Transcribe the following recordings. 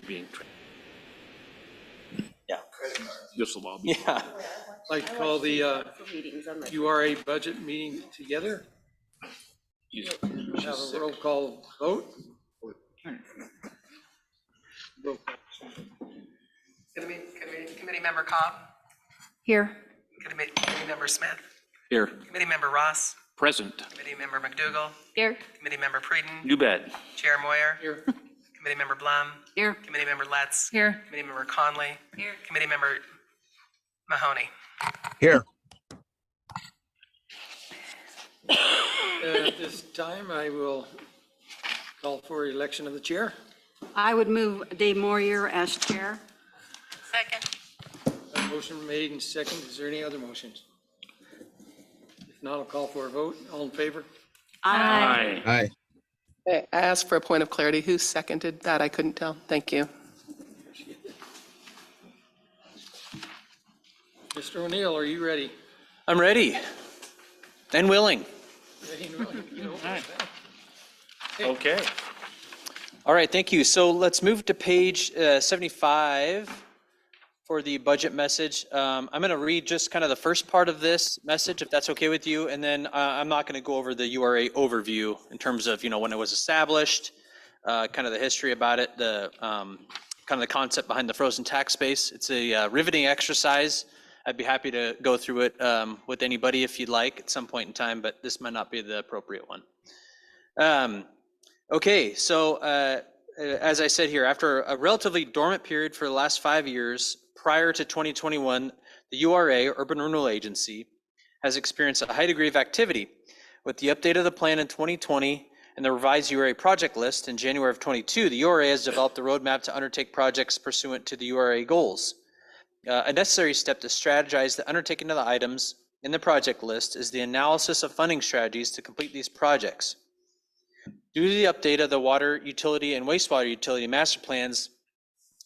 being trained. Yeah. This will all be. Yeah. I'd like to call the URA budget meeting together. Have a roll call vote. Committee Member Cobb, Here. Committee Member Smith, Here. Committee Member Ross, Present. Committee Member McDougall, Here. Committee Member Frieden, You bet. Chair Moyer, Here. Committee Member Blum, Here. Committee Member Letts, Here. Committee Member Conley, Here. Committee Member Mahoney. Here. At this time, I will call for election of the chair. I would move Dave Moyer as chair. Second. A motion made and second. Is there any other motions? If not, I'll call for a vote. All in favor? Aye. Aye. I asked for a point of clarity. Who seconded that? I couldn't tell. Thank you. Mr. O'Neill, are you ready? I'm ready and willing. Ready and willing? You know, Okay. All right, thank you. So let's move to page 75 for the budget message. I'm going to read just kind of the first part of this message, if that's okay with you, and then I'm not going to go over the URA overview in terms of, you know, when it was established, kind of the history about it, the kind of the concept behind the frozen tax base. It's a riveting exercise. I'd be happy to go through it with anybody if you'd like at some point in time, but this might not be the appropriate one. Okay, so as I said here, after a relatively dormant period for the last 5 years, prior to 2021, the URA, Urban Renewal Agency, has experienced a high degree of activity. With the update of the plan in 2020 and the revised URA project list in January of 22, the URA has developed a roadmap to undertake projects pursuant to the URA goals. A necessary step to strategize the undertaking of the items in the project list is the analysis of funding strategies to complete these projects. Due to the update of the water utility and wastewater utility master plans,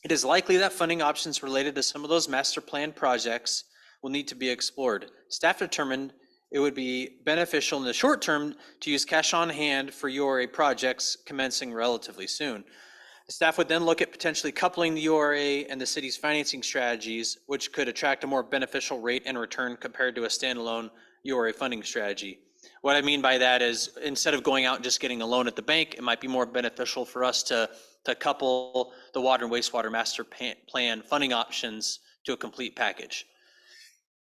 it is likely that funding options related to some of those master plan projects will need to be explored. Staff determined it would be beneficial in the short term to use cash on hand for URA projects commencing relatively soon. Staff would then look at potentially coupling the URA and the city's financing strategies, which could attract a more beneficial rate and return compared to a standalone URA funding strategy. What I mean by that is instead of going out and just getting a loan at the bank, it might be more beneficial for us to couple the water and wastewater master plan funding options to a complete package.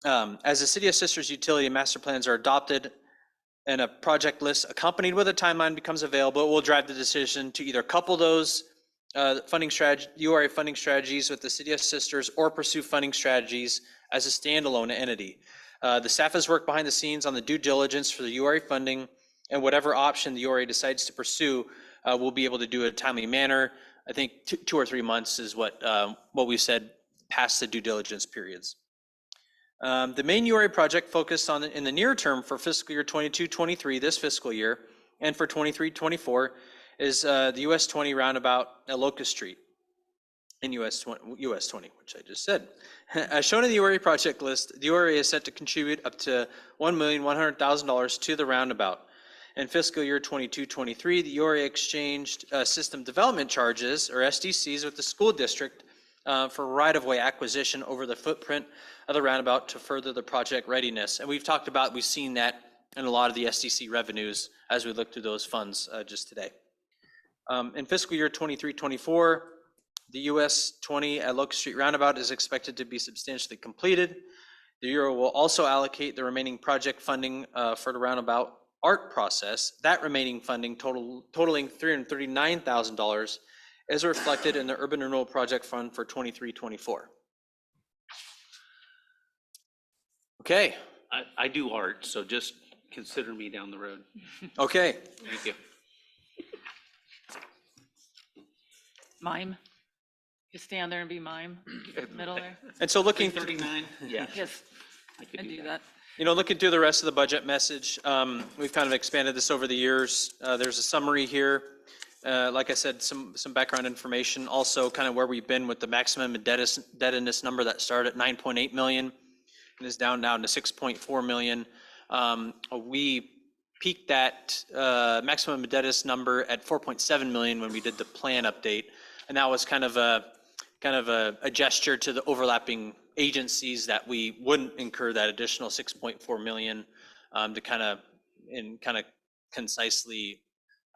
As the City of Sisters utility master plans are adopted and a project list accompanied with a timeline becomes available, it will drive the decision to either couple those funding strategy, URA funding strategies with the City of Sisters or pursue funding strategies as a standalone entity. The staff has worked behind the scenes on the due diligence for the URA funding, and whatever option the URA decides to pursue, we'll be able to do it in a timely manner. I think 2 or 3 months is what we said past the due diligence periods. The main URA project focused on in the near term for fiscal year 22-23, this fiscal year, and for 23-24 is the US 20 roundabout at Locust Street in US 20, which I just said. As shown in the URA project list, the URA is set to contribute up to $1,100,000 to the roundabout. In fiscal year 22-23, the URA exchanged system development charges, or SDCs, with the school district for right-of-way acquisition over the footprint of the roundabout to further the project readiness. And we've seen that in a lot of the SDC revenues as we look through those funds just today. In fiscal year 23-24, the US 20 at Locust Street roundabout is expected to be substantially completed. The URA will also allocate the remaining project funding for the roundabout art process. That remaining funding totaling $339,000 is reflected in the Urban Renewal Project Fund for 23-24. Okay. I do art, so just consider me down the road. Okay. Thank you. Mime. You stand there and be mime, middle there. And so looking 39? Yeah. Yes, I could and do do that. that. looking through the rest of the budget message, we've kind of expanded this over the years. There's a summary here. Like I said, some background information, also kind of where we've been with the maximum indebtedness number that started at 9.8 million and is down now to 6.4 million. We peaked that maximum indebtedness number at 4.7 million when we did the plan update. And that was kind of a gesture to the overlapping agencies that we wouldn't incur that additional 6.4 million to kind of concisely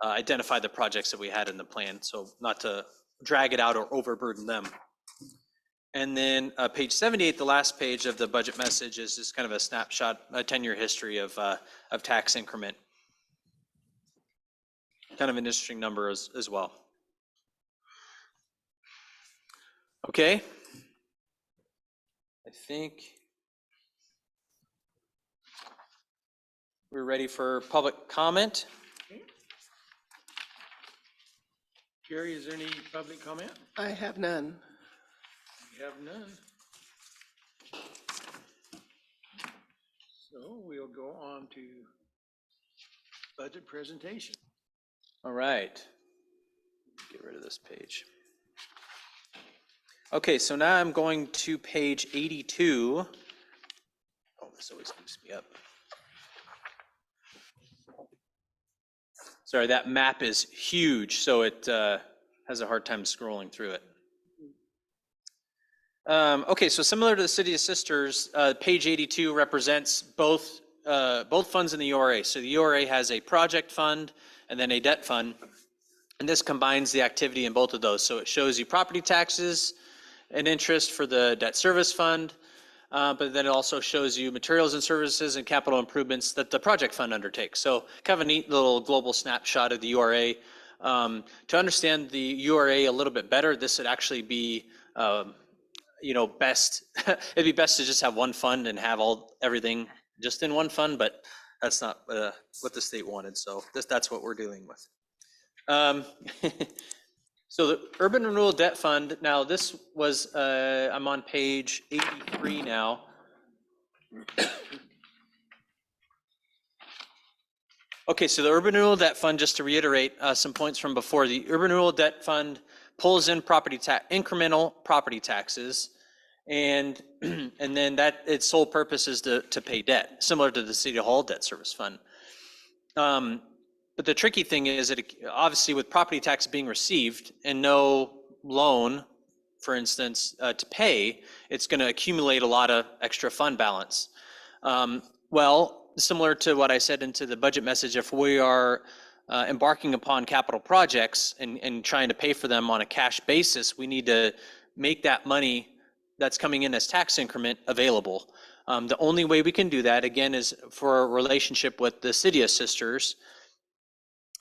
identify the projects that we had in the plan, so not to drag it out or overburden them. And then page 78, the last page of the budget message, is just kind of a snapshot, a 10-year history of tax increment. Kind of an interesting number as well. Okay. I think we're ready for public comment. Gary, is there any public comment? I have none. We have none. So we'll go on to budget presentation. All right. Get rid of this page. Okay, so now I'm going to page 82. Oh, this always keeps me up. Sorry, that map is huge, so it has a hard time scrolling through it. Okay, so similar to the City of Sisters, page 82 represents both funds in the URA. So the URA has a project fund and then a debt fund, and this combines the activity in both of those. So it shows you property taxes and interest for the debt service fund, but then it also shows you materials and services and capital improvements that the project fund undertakes. So kind of a neat little global snapshot of the URA. To understand the URA a little bit better, this would actually be, best. It'd be best to just have one fund and have everything just in one fund, but that's not what the state wanted. So that's what we're dealing with. So the Urban Renewal Debt Fund, now this was, I'm on page 83 now. Okay, so the Urban Renewal Debt Fund, just to reiterate some points from before, the Urban Renewal Debt Fund pulls in incremental property taxes, and then that its sole purpose is to pay debt, similar to the City Hall Debt Service Fund. But the tricky thing is that obviously with property tax being received and no loan, for instance, to pay, it's going to accumulate a lot of extra fund balance. Well, similar to what I said into the budget message, if we are embarking upon capital projects and trying to pay for them on a cash basis, we need to make that money that's coming in as tax increment available. The only way we can do that, again, is for a relationship with the City of Sisters.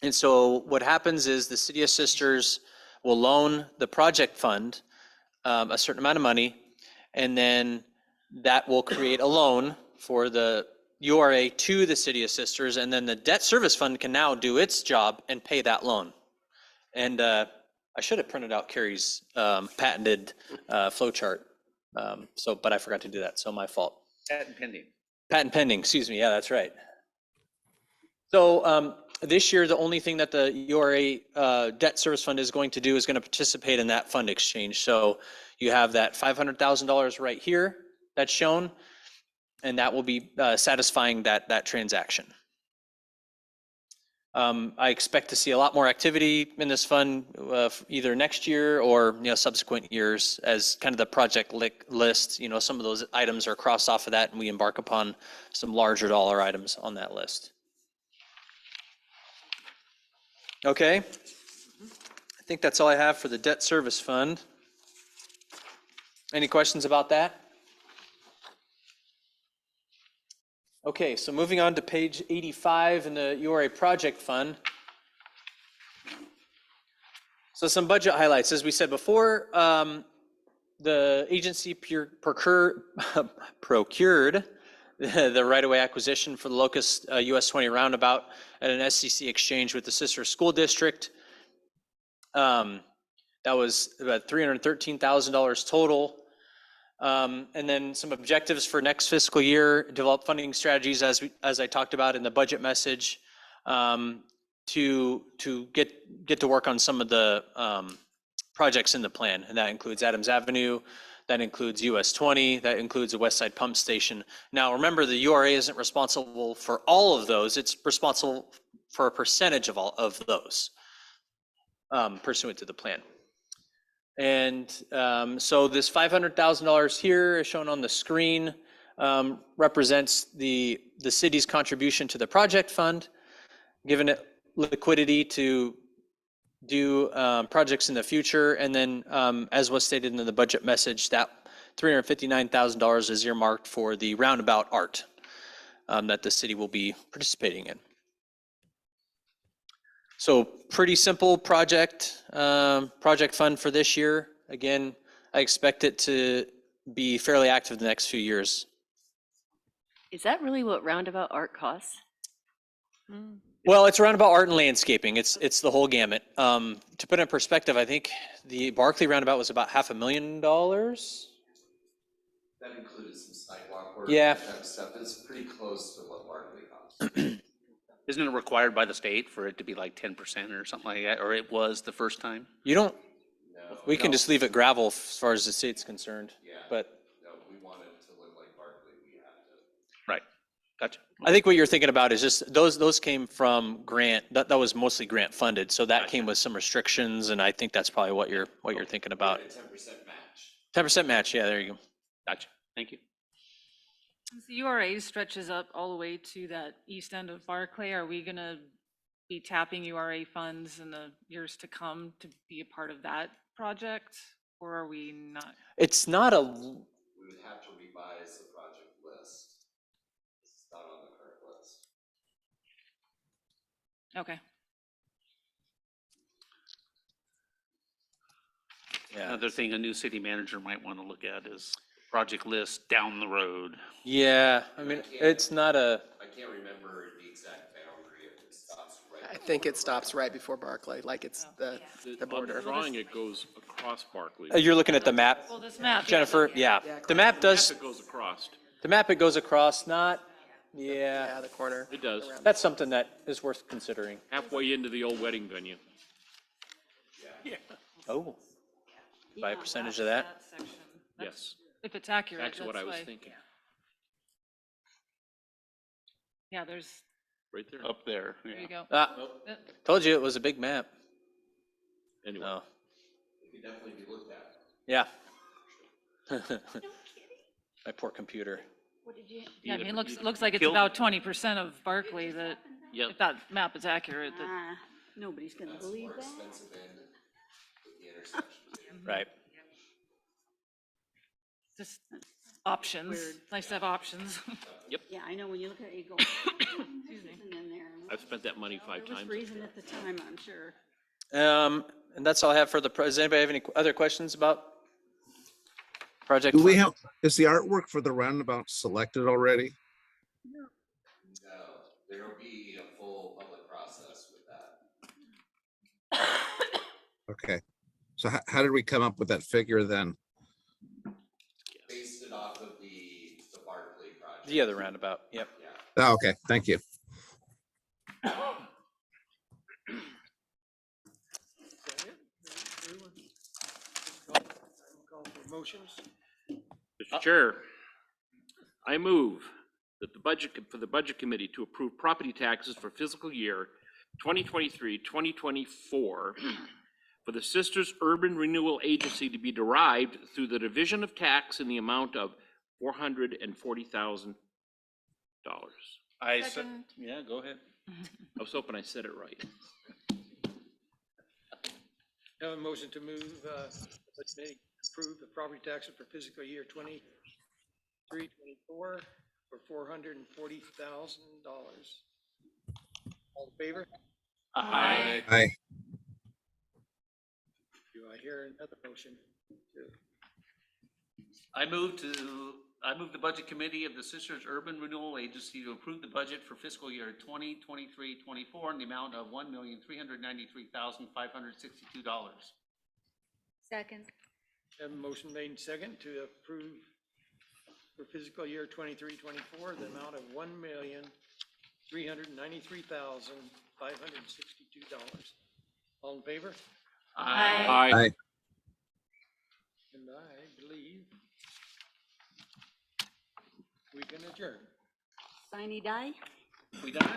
And so what happens is the City of Sisters will loan the project fund a certain amount of money, and then that will create a loan for the URA to the City of Sisters, and then the debt service fund can now do its job and pay that loan. And I should have printed out Carrie's patented flow chart, but I forgot to do that, so my fault. Patent pending. Patent pending, excuse me, yeah, that's right. So this year, the only thing that the URA debt service fund is going to do is going to participate in that fund exchange. So you have that $500,000 right here that's shown, and that will be satisfying that transaction. I expect to see a lot more activity in this fund either next year or subsequent years as kind of the project list. Some of those items are crossed off of that, and we embark upon some larger dollar items on that list. Okay, I think that's all I have for the debt service fund. Any questions about that? Okay, so moving on to page 85 in the URA project fund. So some budget highlights. As we said before, the agency procured the right-of-way acquisition for the Locust US 20 roundabout at an SCC exchange with the sister school district. That was about $313,000 total. And then some objectives for next fiscal year: develop funding strategies as I talked about in the budget message, to get to work on some of the projects in the plan, and that includes Adams Avenue. That includes US 20, that includes the West Side Pump Station. Now, remember, the URA isn't responsible for all of those. It's responsible for a percentage of all of those pursuant to the plan. And so this $500,000 here, as shown on the screen, represents the city's contribution to the project fund, giving it liquidity to do projects in the future. And then, as was stated in the budget message, that $359,000 is earmarked for the roundabout art that the city will be participating in. So pretty simple project fund for this year. Again, I expect it to be fairly active the next few years. Is that really what roundabout art costs? Well, it's roundabout art and landscaping. It's the whole gamut. To put it in perspective, I think the Barkley roundabout was about $500,000. That included some sidewalk work. Yeah. That type of stuff. It's pretty close to what Barkley costs. Isn't it required by the state for it to be like 10% or something like that? Or it was the first time? You don't, No. we can just leave it gravel as far as the state's concerned. Yeah. But No, we wanted it to look like Barkley. We had to. Right. Gotcha. I think what you're thinking about is just those came from grant. That was mostly grant funded. So that came with some restrictions, and I think that's probably what you're thinking about. We had a 10% match. 10% match. Yeah, there you go. Gotcha. Thank you. Since the URA stretches up all the way to that east end of Barclay, are we gonna be tapping URA funds in the years to come to be a part of that project? Or are we not? It's not a, We would have to revise the project list. It's not on the current list. Okay. yeah. Another thing a new city manager might want to look at is project list down the road. Yeah, I mean, it's not a, I can't remember the exact boundary if it stops right. I think it stops right before Barclay, like it's the border. On the drawing, it goes across Barkley. you're looking at the map, Well, this map. Jennifer. Yeah, the map does, It goes across. the map, it goes across, not, yeah. Yeah, the corner. It does. That's something that is worth considering. Halfway into the old wedding venue. Oh, by a Yeah, percentage of that? section. That's- Yes, If it's accurate, that's what I was why- thinking. Yeah, there's, Right there. Up there. there you Yeah. go. Ah, told you it was a big map. Anyway, No, It could definitely be looked at. yeah. My poor computer. What did you? Yeah, I mean, Either- it looks like it's Killed- about 20% of Barclay that, Yep. if that map is accurate, that, Ah, nobody's gonna That's the believe more that. expensive end with the intersection too. Right. just options. Nice to have options. Yeah, I know, when you look at it, you go, Excuse me. and then there. I've spent that money 5 There was times. reason at the time, I'm sure. And that's all I have for the, does anybody have any other questions about project? Do we fund? have, is the artwork for the roundabout selected already? No, there'll be a full public process with that. Okay. So how did we come up with that figure then? Based it off of the Barkley project. The other roundabout, yep. Yeah. Oh, okay, thank you. Call for motions. Mr. Chair, I move that for the Budget Committee to approve property taxes for fiscal year 2023, 2024 for the Sisters Urban Renewal Agency to be derived through the division of tax in the amount of $440,000. Yeah, go ahead. I was hoping I said it right. Have a motion to move, approve the property taxes for fiscal year 23, 24 for $440,000. All in favor? Aye. Aye. Do I hear another motion? I move the budget committee of the Sisters Urban Renewal Agency to approve the budget for fiscal year 2023-24 in the amount of $1,393,562. Second. Have a motion made and second to approve for fiscal year 23, 24, the amount of $1,393,562. All in favor? Aye. Aye. And I believe we can adjourn. Sine die? We done?